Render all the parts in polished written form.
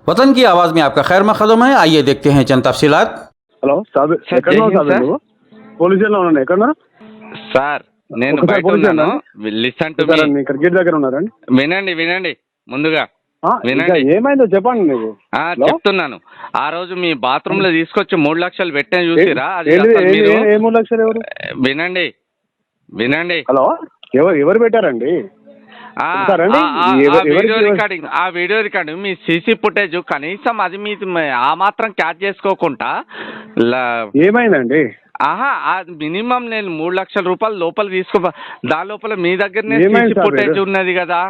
वतन की आवाज़ में आपका खैर मकदम है। आइए देखते हैं चंद तफसीलात। హలో సాబ్ సార్, ఎక్కడ జై ఉన్నావు హింద్ సాబ్ సార్. నువ్వు పోలీస్ స్టేషన్లో ఉన్నాను ఎక్కడ సార్ నేను ఒకసారి బయట పోలీస్ ఉన్నాను. Station listen to me. ఇక్కడ గేట్ దగ్గర ఉన్నారండి. వినండి ముందుగా ఇంకా వినండి. ఏమైందో చెప్పండి నీకు. హలో? చెప్తున్నాను. ఆ రోజు మీ బాత్రూమ్ లో తీసుకొచ్చి 3 లక్షలు పెట్టిన చూసిరా? అది ఏంటి అసలు మీరు ఏ 3 లక్షలు ఎవరు? వినండి. హలో ఎవరు పెట్టారండి? ఒకసారండి, ఆ వీడియో రికార్డింగ్ మీ సీసీ ఫుటేజ్ కనీసం అది మీ ఆ మాత్రం క్యాచ్ చేసుకోకుండా ఏమైందండి? మినిమం నేను 3 లక్షల రూపాయలు లోపల దాని లోపల మీ దగ్గరనే ఏమైంది సీసీ సార్ ఫుటేజ్ మీరు? ఉన్నది కదా,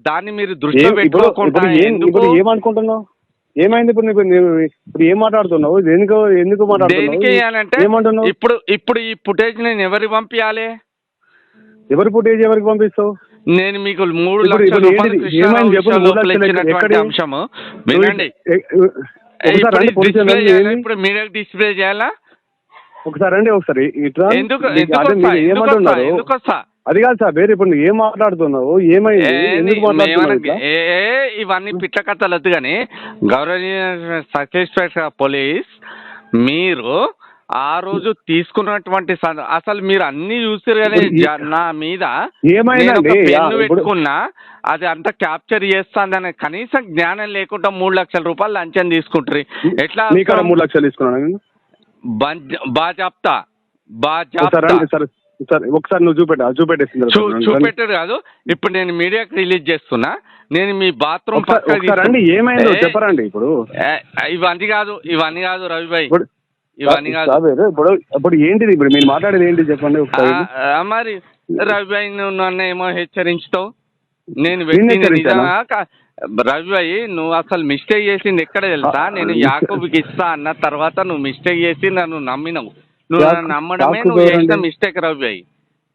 దాన్ని మీరు దృష్టిలో పెట్టుకోకుండా ఇప్పుడు ఏమనుకుంటున్నావు? ఏమైంది ఇప్పుడు నీకు? ఇప్పుడు ఏం మాట్లాడుతున్నావు? ఎందుకు దేనికి మాట్లాడుతున్నావు? అంటే ఏమంటున్నావు? ఇప్పుడు ఈ ఫుటేజ్ నేను ఎవరికి పంపించాలి? ఎవరి ఫుటేజ్ ఎవరికి పంపిస్తావు? నేను మీకు 3 ఇప్పుడు లక్షల రూపాయలు ఏమైంది? కృష్ణారావు చెప్పు, విషయంలో 3 లక్షలు ఇచ్చినటువంటి ఎక్కడి? అంశము వినండి. ఒకసారి రండి, పోలీస్ డిస్ప్లే స్టేషన్ చేయాలా? ఏంది? ఇప్పుడు మీడియాకి డిస్ప్లే చేయాలా? ఒకసారి రండి, ఒకసారి ఇట్లా. ఎందుకు ఏమంటున్నారు? వస్తా? అది కాదు సార్, వేరే ఇప్పుడు నువ్వు ఏం మాట్లాడుతున్నావు? ఏమైంది? ఎందుకు మాట్లాడుతున్నావు ఇట్లా? ఇవన్నీ పిట్ల కథలు వద్దు కానీ గౌరవనీయ సబ్ ఇన్స్పెక్టర్ పోలీస్, మీరు ఆ రోజు తీసుకున్నటువంటి అసలు మీరు అన్ని చూసారు కానీ నా మీద ఏమైందండి? పెన్ను పెట్టుకున్నా అది అంతా క్యాప్చర్ చేస్తాందని కనీసం జ్ఞానం లేకుండా 3 లక్షల రూపాయలు లంచం తీసుకుంటారు. ఎట్లా? నీకు 3 లక్షలు తీసుకున్నాను. బాజాప్తా సరే ఒకసారి నువ్వు చూపెట్టారు కాదు. ఇప్పుడు నేను మీడియాకి రిలీజ్ చేస్తున్నా. నేను మీ బాత్రూమ్ రండి, ఏమైందో చెప్పరండి. ఇప్పుడు ఇవన్నీ కాదు రవిభాయ్, ఇవన్నీ కాదు. ఇప్పుడు ఏంటిది? ఇప్పుడు మీరు మాట్లాడేది ఏంటి చెప్పండి ఒకసారి. మరి రవిభాయ్ నువ్వు నన్ను ఏమో హెచ్చరించుతావు. నేను రవిభాయ్ నువ్వు అసలు మిస్టేక్ చేసింది ఎక్కడ తెలుసా? నేను యాకూబ్కి ఇస్తా అన్న తర్వాత నువ్వు మిస్టేక్ చేసి నన్ను నమ్మినవు. నువ్వు నన్ను నమ్మడమే నువ్వు చేసిన మిస్టేక్ రవిభాయ్.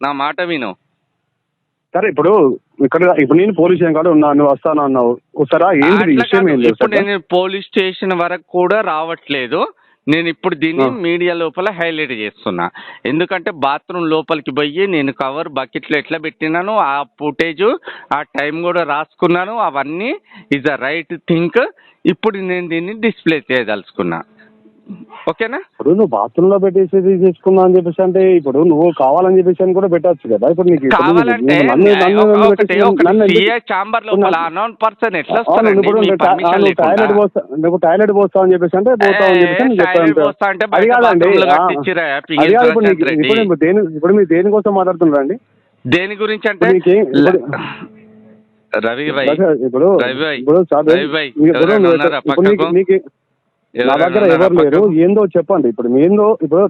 నా మాట విను. సరే ఇప్పుడు నేను పోలీస్ స్టేషన్ కాడ ఉన్నా, నువ్వు వస్తాను అన్నావు. ఒకసారి ఏంటి విషయం ఏంటి? ఇప్పుడు నేను పోలీస్ స్టేషన్ వరకు కూడా రావట్లేదు. నేను ఇప్పుడు దీన్ని మీడియా లోపల హైలైట్ చేస్తున్నా. ఎందుకంటే బాత్రూమ్ లోపలికి పోయి నేను కవర్ బకెట్లో ఎట్లా పెట్టినాను, ఆ ఫుటేజ్ ఆ టైం కూడా రాసుకున్నాను. అవన్నీ ఈజ్ అ రైట్ థింక్. ఇప్పుడు నేను దీన్ని డిస్ప్లే చేయదలుచుకున్నా. ఓకేనా? ఇప్పుడు నువ్వు బాత్రూమ్ లో పెట్టేసి తీసుకున్నా అని చెప్పేసి అంటే ఇప్పుడు నువ్వు కావాలని చెప్పేసి అని కూడా పెట్టచ్చు కదా. ఇప్పుడు నీకు కావాలంటే చాంబర్ లోపల అన్నోన్ పర్సన్ ఎట్లా టాయిలెట్ పోస్తావు అని చెప్పేసి అంటే పోతావు అని చెప్పేసి అది కాదండి. ఇప్పుడు మీరు దేనికోసం మాట్లాడుతున్నారండి? దేని గురించి అంటే రవి భాయ్, నా దగ్గర ఎవరు లేరు. ఏందో చెప్పండి. ఇప్పుడు ఏందో ఇప్పుడు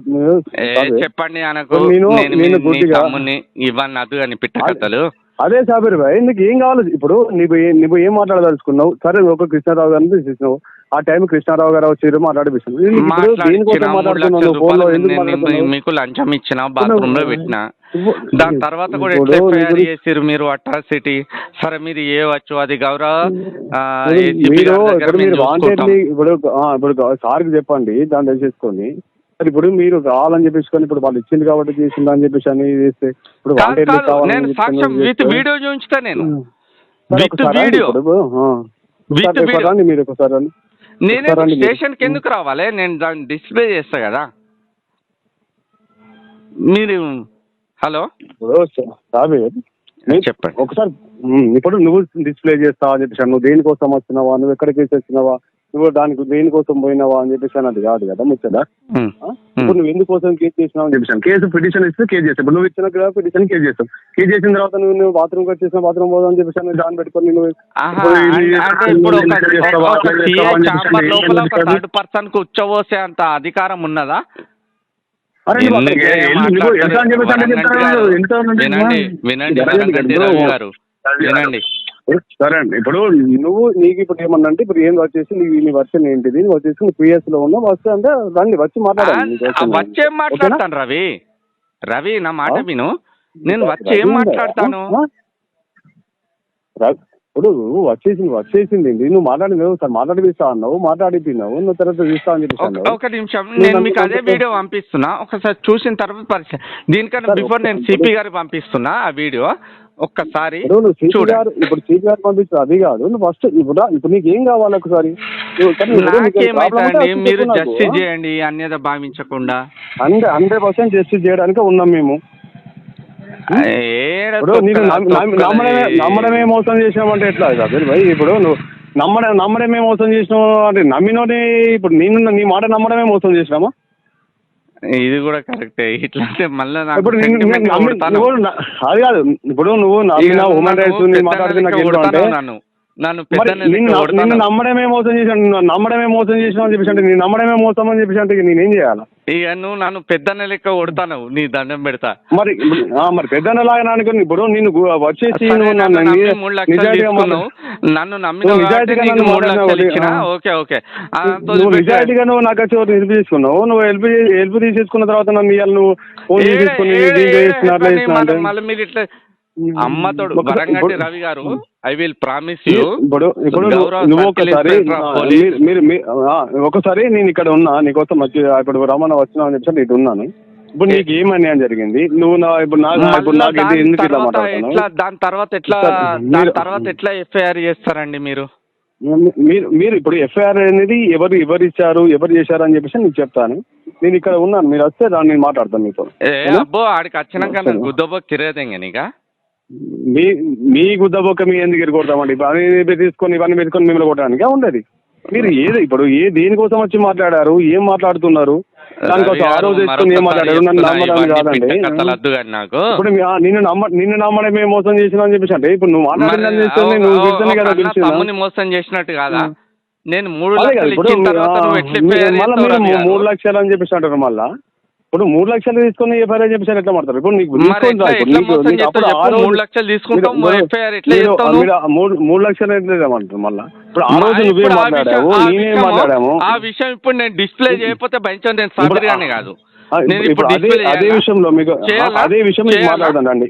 చెప్పండి అనకు. ఇవన్నీ అదు అని పిట్ట కథలు. అదే సాబీర్ భాయ్, నీకు ఏం కావాలి? ఇప్పుడు నువ్వు ఏం మాట్లాడదలుచుకున్నావు? సరే ఒక కృష్ణారావు గారిని తీసేసినావు. ఆ టైం కృష్ణారావు గారు వచ్చి మాట్లాడిపిస్తున్నావు. మీకు లంచం ఇచ్చిన బాత్రూమ్ లో పెట్టినా, దాని తర్వాత కూడా ఎట్లా ఎఫ్ఐఆర్ చేసిరు మీరు అట్రాసిటీ. సరే మీరు ఏ వచ్చు అది గౌరవ ఇప్పుడు సార్కి చెప్పండి, దాన్ని తెలిసేసుకొని. ఇప్పుడు మీరు కావాలని చెప్పేసుకొని ఇప్పుడు వాళ్ళు ఇచ్చింది కాబట్టి చేసింది అని చెప్పేసి అని చేస్తే ఇప్పుడు విత్ వీడియో చూపించుతా. నేను విత్ వీడియో మీరు ఒకసారి నేను స్టేషన్ కి ఎందుకు రావాలి? నేను దాన్ని డిస్ప్లే చేస్తా కదా. మీరు హలో చెప్పండి ఒకసారి. ఇప్పుడు నువ్వు డిస్ప్లే చేస్తావా అని చెప్పేసి నువ్వు దేనికోసం వచ్చినావా, నువ్వు ఎక్కడికి వచ్చినావా, నువ్వు దానికి దేనికోసం పోయినావా అని చెప్పేసి అది కాదు కదా ముచ్చట. ఇప్పుడు నువ్వు ఎందుకోసం కేసు చేసినావు అని చెప్పేసి కేసు పిటిషన్ ఇస్తే కేసు చేస్తావు. ఇప్పుడు నువ్వు ఇచ్చిన పిటిషన్ కేసు చేస్తావు. కేసు చేసిన తర్వాత నువ్వు బాత్రూమ్ వచ్చేసిన బాత్రూమ్ పోదాం అని చెప్పేసి దాన్ని పెట్టుకొని నువ్వు థర్డ్ పర్సన్ కు ఉచ్చబోసే అంత అధికారం ఉన్నదా? వినండి. సరే అండి, ఇప్పుడు నీకు ఇప్పుడు ఏమన్నా అంటే ఇప్పుడు ఏం వచ్చేసి నీ వర్షన్ ఏంటిది, వచ్చేసి నువ్వు పిఎస్ లో ఉన్నా వస్తే అంటే రండి వచ్చి మాట్లాడాలి. వచ్చేం మాట్లాడతాను రవి నా మాట విను. నేను వచ్చి ఏం మాట్లాడతాను? ఇప్పుడు వచ్చేసింది నువ్వు మాట్లాడినావు సార్, మాట్లాడిపిస్తా అన్నావు, మాట్లాడిపోయినావు, నువ్వు తర్వాత చూస్తా అని చెప్పి. ఒక నిమిషం, నేను మీకు అదే వీడియో పంపిస్తున్నా. ఒకసారి చూసిన తర్వాత పరిచయం. దీనికన్నా బిఫోర్ నేను సిపి గారికి పంపిస్తున్నా ఆ వీడియో. ఒక్కసారి ఇప్పుడు సిపి గారు పంపిస్తారు. అది కాదు, నువ్వు ఫస్ట్ ఇప్పుడు నీకు ఏం కావాలి ఒకసారి నాకేమైతే మీరు జస్టిస్ చేయండి అన్యత భావించకుండా. 100% జస్టిస్ చేయడానికి ఉన్నాం మేము. నమ్మడమే మోసం చేసినామంటే ఎట్లా సాబీర్ భాయ్? ఇప్పుడు నువ్వు నమ్మడమే మోసం చేసినావు అంటే నమ్మినోని ఇప్పుడు నీ మాట నమ్మడమే మోసం చేసినామా? ఇది కూడా కరెక్టే. ఇట్లా అంటే మళ్ళీ ఇప్పుడు అది కాదు, ఇప్పుడు నువ్వు నమ్మిన హ్యూమన్ రైట్స్ మాట్లాడితే నాకు నిన్ను నమ్మడమే మోసం చేసాను, నమ్మడమే మోసం చేసినావు అని చెప్పేసి అంటే నీ నమ్మడమే మోసం అని చెప్పేసి అంటే నేనేం చేయాలా? ఇక నువ్వు నన్ను పెద్దన్న లెక్క కొడతాను, నీ దండం పెడతా. మరి పెద్దన్న లాగా అనుకుని ఇప్పుడు నేను వచ్చేసి నన్ను నమ్మిన 3 లక్షలు ఇచ్చినా ఓకే ఓకే నిజాయితీగా నువ్వు నాకు వచ్చి హెల్ప్ తీసుకున్నావు. నువ్వు హెల్ప్ తీసేసుకున్న తర్వాత నన్ను నువ్వు ఫోన్ తీసుకుని మళ్ళీ మీరు ఇట్లా అమ్మతోడు వరంగంటి రవి గారు ఐ విల్ ప్రామిస్ యూ. ఇప్పుడు నువ్వు ఒకసారి నేను ఇక్కడ ఉన్నా నీకోసం వచ్చి ఇప్పుడు రమణ వచ్చినా అని చెప్పి ఇటు ఉన్నాను. ఇప్పుడు నీకు ఏం అన్యాయం జరిగింది? నువ్వు దాని తర్వాత ఎట్లా ఎఫ్ఐఆర్ చేస్తారండి మీరు? మీరు ఇప్పుడు ఎఫ్ఐఆర్ అనేది ఎవరు ఇచ్చారు ఎవరు చేశారు అని చెప్పేసి నీకు చెప్తాను. నేను ఇక్కడ ఉన్నాను, మీరు వస్తే దాన్ని నేను మాట్లాడతాను మీతో. అబ్బో ఆడికి వచ్చినాక గుద్దబో కిరేదేంగా నీకా మీ గుద్దబొక్క మీ ఎందుకు ఎరగొడతామండి? ఇవన్నీ తీసుకొని మిమ్మల్ని కొట్టడానికి ఉండదు. మీరు ఇప్పుడు దేనికోసం వచ్చి మాట్లాడారు, ఏం మాట్లాడుతున్నారు, దానికోసం ఆ రోజు వేసుకొని ఏం మాట్లాడారు నన్ను నమ్మడానికి కాదండి. ఇప్పుడు నిన్ను నమ్మడమే మోసం చేసిన అని చెప్పేసి అంటే ఇప్పుడు నువ్వు మాట్లాడిన మోసం చేసినట్టు కాదా? నేను 3 లక్షలు అని చెప్పేసి అంటారు. మళ్ళా ఇప్పుడు 3 లక్షలు తీసుకుని ఎఫ్ఐఆర్ చెప్పేసి ఎట్లా మాట్లాడతారు? ఇప్పుడు నీకు 3 లక్షలు తీసుకుంటాం 3 లక్షలు ఏమంటారు? మళ్ళీ ఇప్పుడు ఆ రోజు నువ్వేం మాట్లాడావు, నేనేం మాట్లాడాము ఆ విషయం ఇప్పుడు నేను డిస్ప్లే చేయకపోతే భయంతో నేను సాబిర్ గానే కాదు. అదే విషయంలో మీకు మాట్లాడతానండి.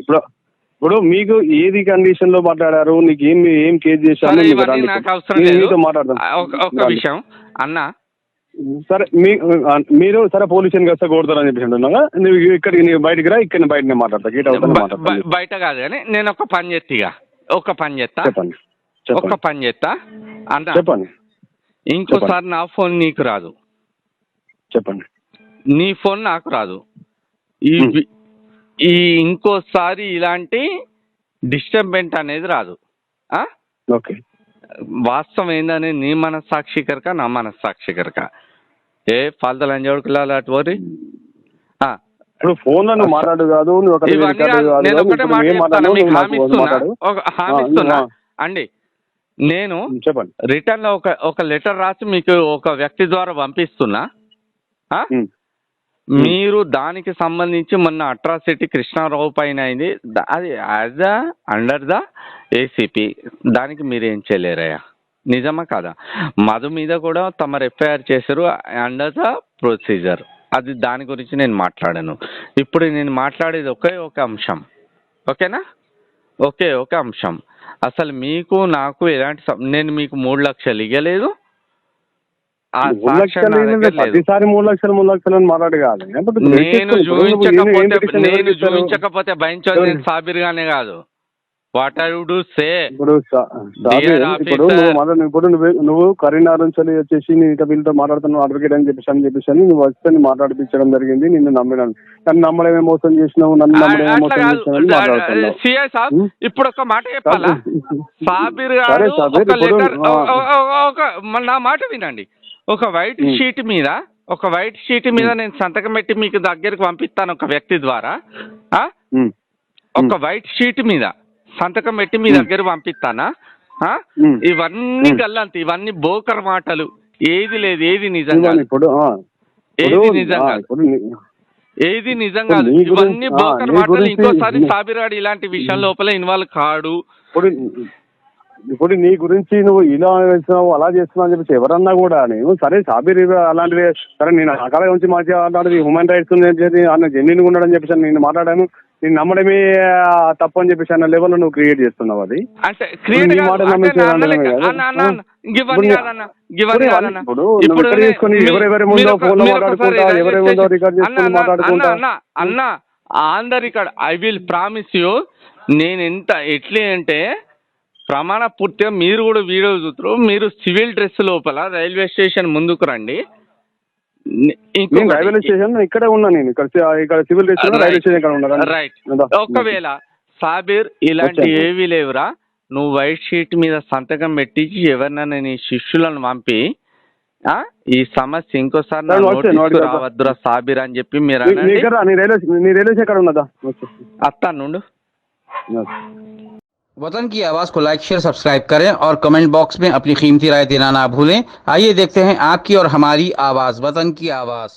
ఇప్పుడు మీకు ఏది కండిషన్ లో మాట్లాడారు, నీకు ఏం కేసు చేశారు నాకు అవసరం లేదు. ఒక విషయం అన్న, సరే మీరు సరే పోలీస్ స్టేషన్కి వస్తే కొడతారని చెప్పేసి అంటున్నాగా, నువ్వు ఇక్కడికి బయటికి రా, ఇక్కడ బయట మాట్లాడతా, గీట్ అవుతా బయట కాదు కానీ నేను ఒక పని చేస్తా చెప్పండి ఒక పని చేస్తా అన్న చెప్పండి. ఇంకోసారి నా ఫోన్ నీకు రాదు, చెప్పండి. నీ ఫోన్ నాకు రాదు. ఈ ఇంకోసారి ఇలాంటి డిస్టర్బెంట్ అనేది రాదు. ఓకే, వాస్తవం ఏందని నీ మనస్సాక్షికరక నా మనస్సాక్షికరక ఏ ఫాల్తు లంజోడుకులాలు అటు పోరి. ఇప్పుడు ఫోన్ లో నువ్వు మాట్లాడు కాదు, నేను ఒకటే హామీ ఇస్తున్నా అండి. నేను చెప్పండి రిటర్న్ లో ఒక లెటర్ రాసి మీకు ఒక వ్యక్తి ద్వారా పంపిస్తున్నా. మీరు దానికి సంబంధించి మొన్న అట్రాసిటీ కృష్ణారావు పైన అయింది, అది యాజ్ అండర్ ద ఏసీపీ, దానికి మీరేం చేయలేరయ్యా, నిజమా కాదా? మధు మీద కూడా తమరు ఎఫ్ఐఆర్ చేశారు అండర్ ద ప్రొసీజర్, అది దాని గురించి నేను మాట్లాడాను. ఇప్పుడు నేను మాట్లాడేది ఒకే ఒక అంశం, ఓకేనా? ఒకే ఒక అంశం. అసలు మీకు నాకు ఎలాంటి నేను మీకు 3 లక్షలు ఇవ్వలేదు, ప్రతిసారి 3 లక్షలు అని మాట్లాడు కాదు. నేను చూపించకపోతే భయించదు, నేను సాబిర్ గానే కాదు. వాట్ ఐ వుడ్ సే ఇప్పుడు నువ్వు కరీంనగర్ నుంచి వచ్చేసి నేను వీళ్ళతో మాట్లాడుతున్నావు అడ్వకేట్ అని చెప్పేసి నువ్వు వచ్చి మాట్లాడిపించడం జరిగింది. నిన్ను నమ్మినాను, నన్ను నమ్మడమే మోసం చేసినావు, నన్ను నమ్మడమే మోసం చేసినావు. ఇప్పుడు ఒక మాట చెప్పాలా సాబిర్ గారు? నా మాట వినండి. ఒక వైట్ షీట్ మీద నేను సంతకం పెట్టి మీకు దగ్గరికి పంపిస్తాను ఒక వ్యక్తి ద్వారా. ఒక వైట్ షీట్ మీద సంతకం పెట్టి మీ దగ్గర పంపిస్తానా? ఇవన్నీ గల్లంత, ఇవన్నీ బోకర్ మాటలు, ఏది లేదు, ఏది నిజంగా ఏది నిజంగా ఇవన్నీ బోకర్ మాటలు. ఇంకోసారి సాబిరాడు ఇలాంటి విషయం లోపల ఇన్వాల్వ్ కాడు. ఇప్పుడు నీ గురించి నువ్వు ఇలా చేస్తున్నావు అలా చేస్తున్నావు అని చెప్పేసి ఎవరన్నా కూడా నేను సరే సాబిర్ అలాంటివి సరే నేను అక్కడ నుంచి మాట్లాడేది హ్యూమన్ రైట్స్ అన్న జెన్యున్ ఉండడం చెప్పేసి నేను మాట్లాడాను. నేను నమ్మడమే తప్పు అని చెప్పేసి అన్న లెవెల్ నువ్వు క్రియేట్ చేస్తున్నావు. అది అంటే ఎవరెవరి ముందో ఫోన్ లో మాట్లాడుకుంటా, ఎవరెవరి ముందో రికార్డ్ చేసుకుని మాట్లాడుకుంటా అన్న on the record I will promise you. నేను ఎంత ఎట్లీ అంటే ప్రమాణ పూర్తిగా మీరు కూడా వీడియో చూస్తారు. మీరు సివిల్ డ్రెస్ లోపల రైల్వే స్టేషన్ ముందుకు రండి. నేను రైల్వే స్టేషన్ ఇక్కడే ఉన్నా. నేను ఇక్కడ సివిల్ స్టేషన్ రైల్వే స్టేషన్ ఇక్కడ ఉన్నా. రైట్. ఒకవేళ సాబీర్ ఇలాంటి ఏవి లేవురా, నువ్వు వైట్ షీట్ మీద సంతకం పెట్టించి ఎవరినైనా నీ శిష్యులను పంపి ఈ సమస్య ఇంకోసారి నా నోటీస్కు రావద్దురా సాబీర్ అని చెప్పి మీరు రైల్వే స్టేషన్ ఉన్నదా అత్తా నుండు. वतन की आवाज़ को लाइक शेयर सब्सक्राइब करें और कमेंट बॉक्स में अपनी कीमती राय देना ना भूलें। आइए देखते हैं आपकी और हमारी आवाज़, वतन की आवाज़।